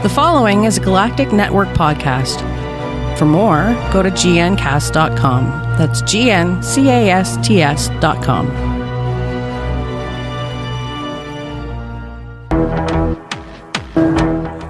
The following is a Galactic Network podcast. For more, go to gncast.com. That's GNCASTS.com.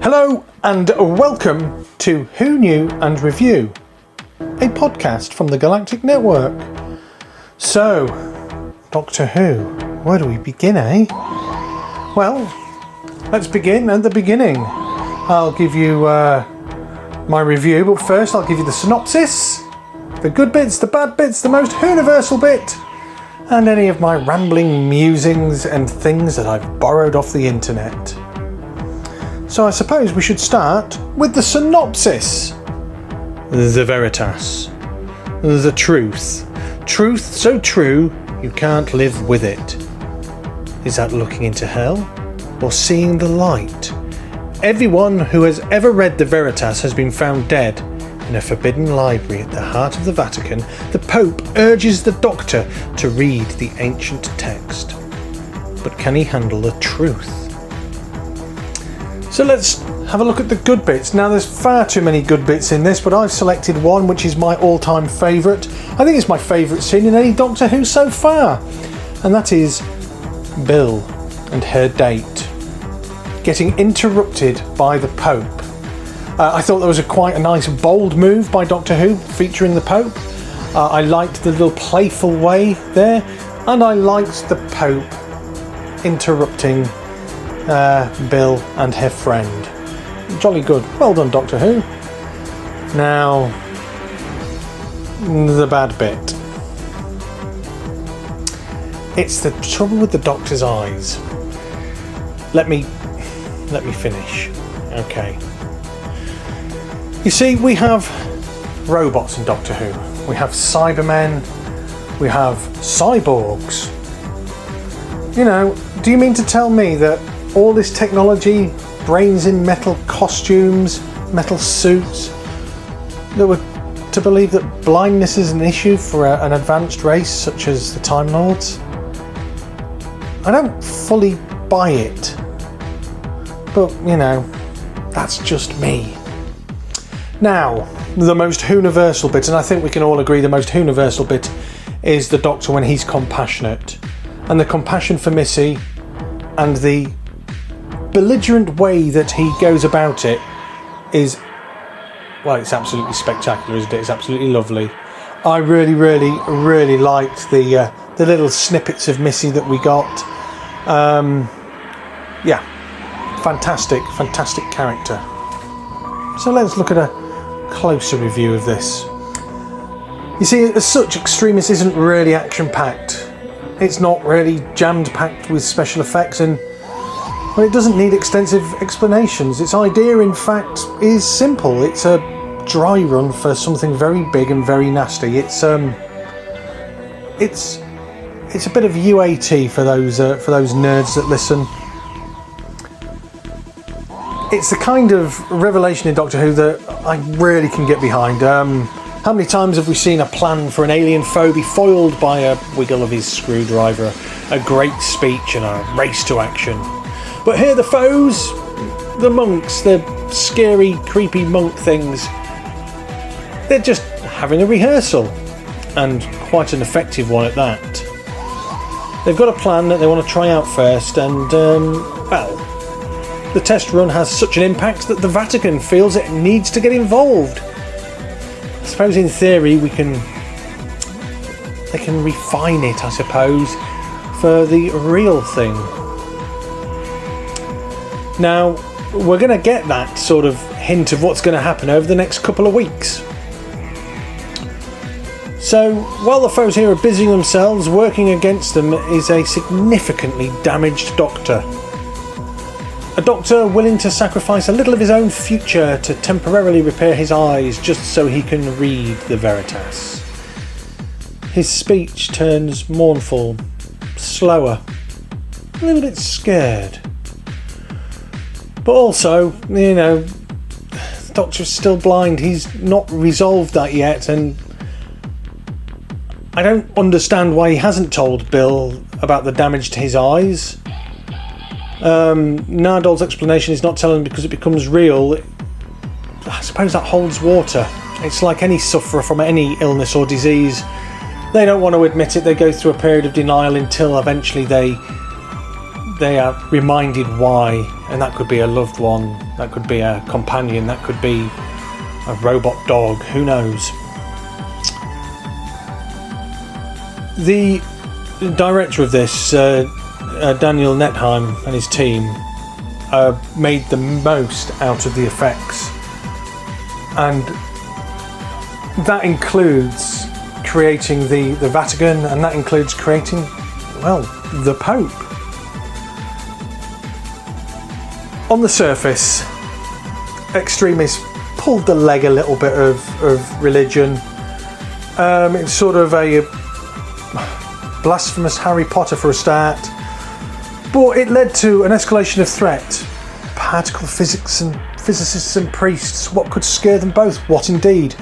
Hello and welcome to Who Knew and Review, a podcast from the Galactic Network. So, Doctor Who, where do we begin, eh? Well, let's begin at the beginning. I'll give you my review, but first I'll give you the synopsis, the good bits, the bad bits, the most universal bit, and any of my rambling musings and things that I've borrowed off the internet. So I suppose we should start with the synopsis. The Veritas. The truth. Truth so true you can't live with it. Is that looking into hell or seeing the light? Everyone who has ever read the Veritas has been found dead in a forbidden library at the heart of the Vatican. The Pope urges the Doctor to read the ancient text. But can he handle the truth? So let's have a look at the good bits. Now there's far too many good bits in this, but I've selected one which is my all-time favourite. I think it's my favourite scene in any Doctor Who so far. And that is Bill and her date getting interrupted by the Pope. I thought that was quite a nice bold move by Doctor Who featuring the Pope. I liked the little playful way there, and I liked the Pope interrupting Bill and her friend. Jolly good. Well done, Doctor Who. Now, the bad bit. It's the trouble with the Doctor's eyes. Let me finish. Okay. You see, we have robots in Doctor Who. We have Cybermen. We have cyborgs. You know, do you mean to tell me that all this technology, brains in metal costumes, metal suits, that we're to believe that blindness is an issue for an advanced race such as the Time Lords? I don't fully buy it. But, you know, that's just me. Now, the most universal bit, and I think we can all agree the most universal bit, is the Doctor when he's compassionate. And the compassion for Missy and the belligerent way that he goes about it is, well, it's absolutely spectacular, isn't it? It's absolutely lovely. I really, really, really liked the little snippets of Missy that we got. Yeah. Fantastic character. So let's look at a closer review of this. You see, as such, Extremis isn't really action-packed. It's not really jammed-packed with special effects, and well, it doesn't need extensive explanations. Its idea, in fact, is simple. It's a dry run for something very big and very nasty. It's a bit of UAT for those nerds that listen. It's the kind of revelation in Doctor Who that I really can get behind. How many times have we seen a plan for an alien foe be foiled by a wiggle of his screwdriver, a great speech and a race to action? But here the foes, the monks, the scary, creepy monk things, they're just having a rehearsal, and quite an effective one at that. They've got a plan that they want to try out first, and, well, the test run has such an impact that the Vatican feels it needs to get involved. I suppose in theory they can refine it, I suppose, for the real thing. Now, we're going to get that sort of hint of what's going to happen over the next couple of weeks. So, while the foes here are busying themselves, working against them is a significantly damaged Doctor. A Doctor willing to sacrifice a little of his own future to temporarily repair his eyes just so he can read the Veritas. His speech turns mournful, slower, a little bit scared. But also, you know, the Doctor's still blind. He's not resolved that yet, and I don't understand why he hasn't told Bill about the damage to his eyes. Nardol's explanation is not telling because it becomes real. I suppose that holds water. It's like any sufferer from any illness or disease. They don't want to admit it. They go through a period of denial until eventually they are reminded why. And that could be a loved one, that could be a companion, that could be a robot dog, who knows. The director of this, Daniel Nettheim, and his team made the most out of the effects, and that includes creating the Vatican, and that includes creating, well, the Pope. On the surface, Extremis pulled the leg a little bit of religion. It's sort of a blasphemous Harry Potter for a start, but it led to an escalation of threat. Particle physics and physicists and priests, what could scare them both? What indeed?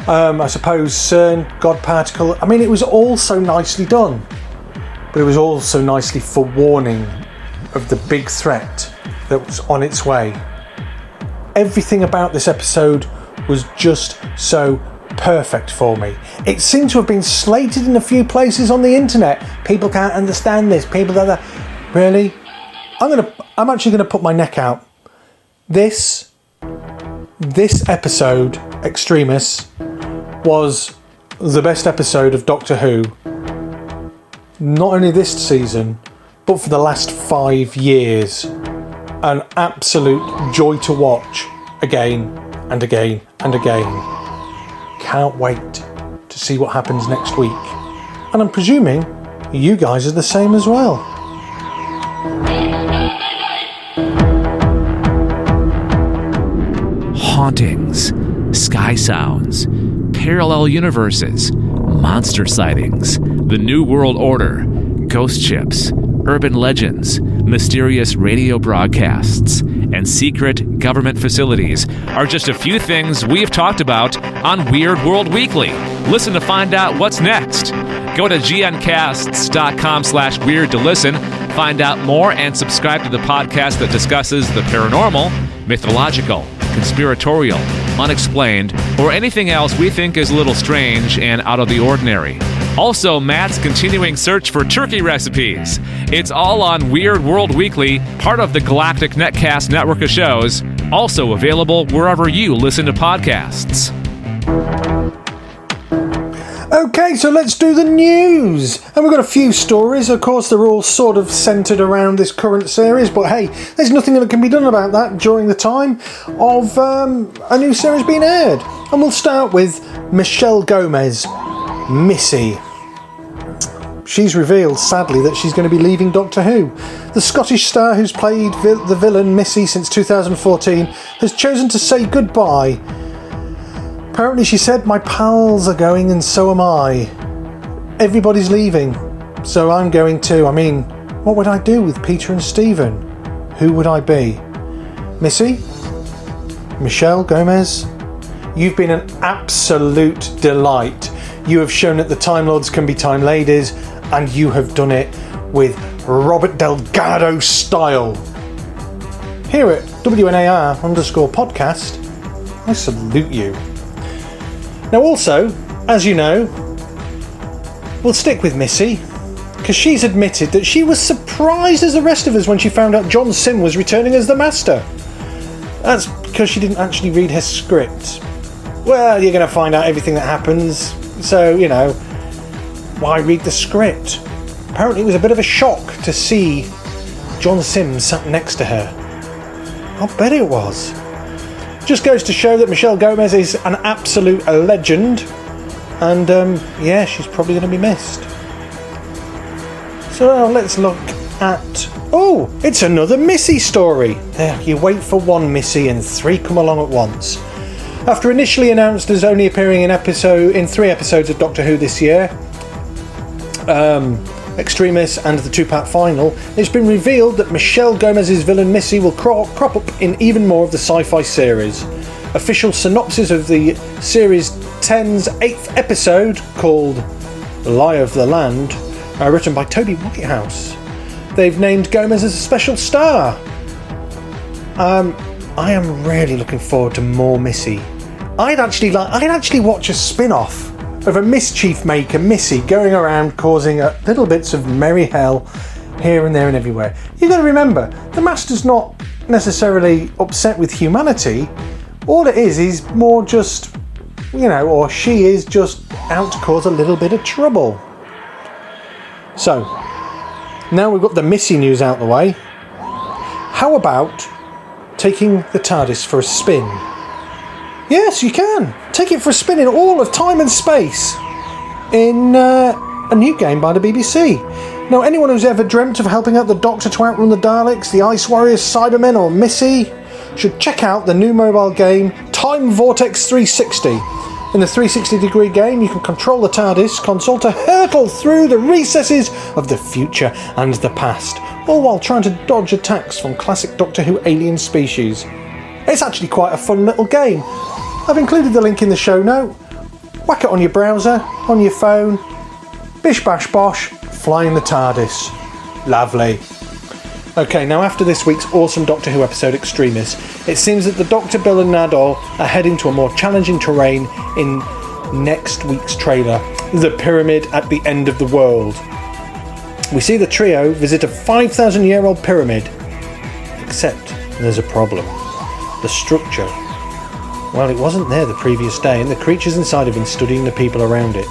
I suppose CERN, God particle. I mean, it was all so nicely done, but it was also nicely forewarning of the big threat that was on its way. Everything about this episode was just so perfect for me. It seemed to have been slated in a few places on the internet. People can't understand this. People that really. I'm actually gonna put my neck out. This episode, Extremis, was the best episode of Doctor Who. Not only this season, but for the last 5 years. An absolute joy to watch again and again and again. Can't wait to see what happens next week. And I'm presuming you guys are the same as well. Hauntings, sky sounds, parallel universes, monster sightings, the New World Order, ghost ships, urban legends, mysterious radio broadcasts, and secret government facilities are just a few things we've talked about on Weird World Weekly. Listen to find out what's next. Go to gncasts.com/weird to listen, find out more, and subscribe to the podcast that discusses the paranormal, mythological, conspiratorial, unexplained, or anything else we think is a little strange and out of the ordinary. Also, Matt's continuing search for turkey recipes. It's all on Weird World Weekly, part of the Galactic Netcast network of shows, also available wherever you listen to podcasts. Okay, so let's do the news. And we've got a few stories. Of course, they're all sort of centred around this current series, but hey, there's nothing that can be done about that during the time of a new series being aired. And we'll start with Michelle Gomez, Missy. She's revealed, sadly, that she's going to be leaving Doctor Who. The Scottish star who's played the villain Missy since 2014 has chosen to say goodbye. Apparently she said, "My pals are going and so am I. Everybody's leaving, so I'm going too. I mean, what would I do with Peter and Stephen? Who would I be?" Missy? Michelle Gomez? You've been an absolute delight. You have shown that the Time Lords can be Time Ladies, and you have done it with Robert Delgado style. Here at WNAR_podcast, I salute you. Now also, as you know, we'll stick with Missy, because she's admitted that she was surprised as the rest of us when she found out John Sim was returning as the Master. That's because she didn't actually read his script. Well, you're going to find out everything that happens, so, you know, why read the script? Apparently it was a bit of a shock to see John Sim sat next to her. I bet it was. Just goes to show that Michelle Gomez is an absolute legend, and yeah, she's probably going to be missed. So now let's look at... Oh, it's another Missy story. There, you wait for one Missy and 3 come along at once. After initially announced as only appearing in 3 episodes of Doctor Who this year, Extremis and the 2-part final, it's been revealed that Michelle Gomez's villain Missy will crop up in even more of the sci-fi series. Official synopsis of the series 10's 8th episode, called Lie of the Land, written by Toby Whitehouse, they've named Gomez as a special star. I am really looking forward to more Missy. I'd actually watch a spin-off of a mischief maker, Missy, going around causing little bits of merry hell here and there and everywhere. You've got to remember, the Master's not necessarily upset with humanity. All it is more just, or she is just out to cause a little bit of trouble. So, now we've got the Missy news out the way, how about taking the TARDIS for a spin? Yes, you can. Take it for a spin in all of time and space in a new game by the BBC. Now, anyone who's ever dreamt of helping out the Doctor to outrun the Daleks, the Ice Warriors, Cybermen or Missy should check out the new mobile game Time Vortex 360. In the 360-degree game, you can control the TARDIS console to hurtle through the recesses of the future and the past, all while trying to dodge attacks from classic Doctor Who alien species. It's actually quite a fun little game. I've included the link in the show note. Whack it on your browser, on your phone. Bish bash bosh, fly in the TARDIS. Lovely. Okay, now after this week's awesome Doctor Who episode Extremis, it seems that the Dr. Bill and Nardole are heading to a more challenging terrain in next week's trailer, the Pyramid at the End of the World. We see the trio visit a 5,000-year-old pyramid, except there's a problem. The structure. Well, it wasn't there the previous day, and the creatures inside have been studying the people around it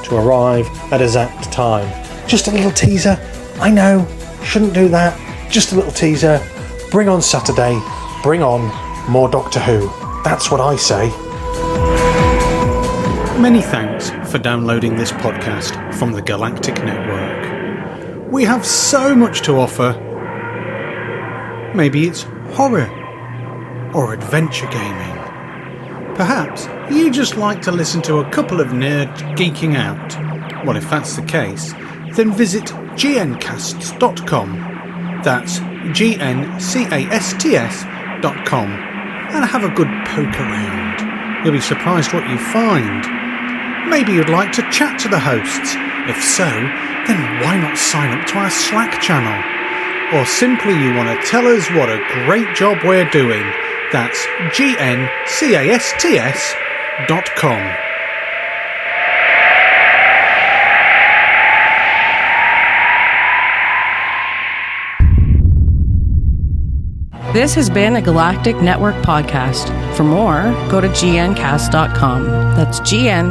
to arrive at exact time. Just a little teaser. I know, shouldn't do that. Just a little teaser. Bring on Saturday. Bring on more Doctor Who. That's what I say. Many thanks for downloading this podcast from the Galactic Network. We have so much to offer. Maybe it's horror or adventure gaming. Perhaps you just like to listen to a couple of nerds geeking out. Well, if that's the case, then visit gncasts.com. That's gncasts.com and have a good poke around. You'll be surprised what you find. Maybe you'd like to chat to the hosts. If so, then why not sign up to our Slack channel? Or simply you want to tell us what a great job we're doing. That's gncasts.com. This has been a Galactic Network podcast. For more, go to gncast.com. That's gncast.com.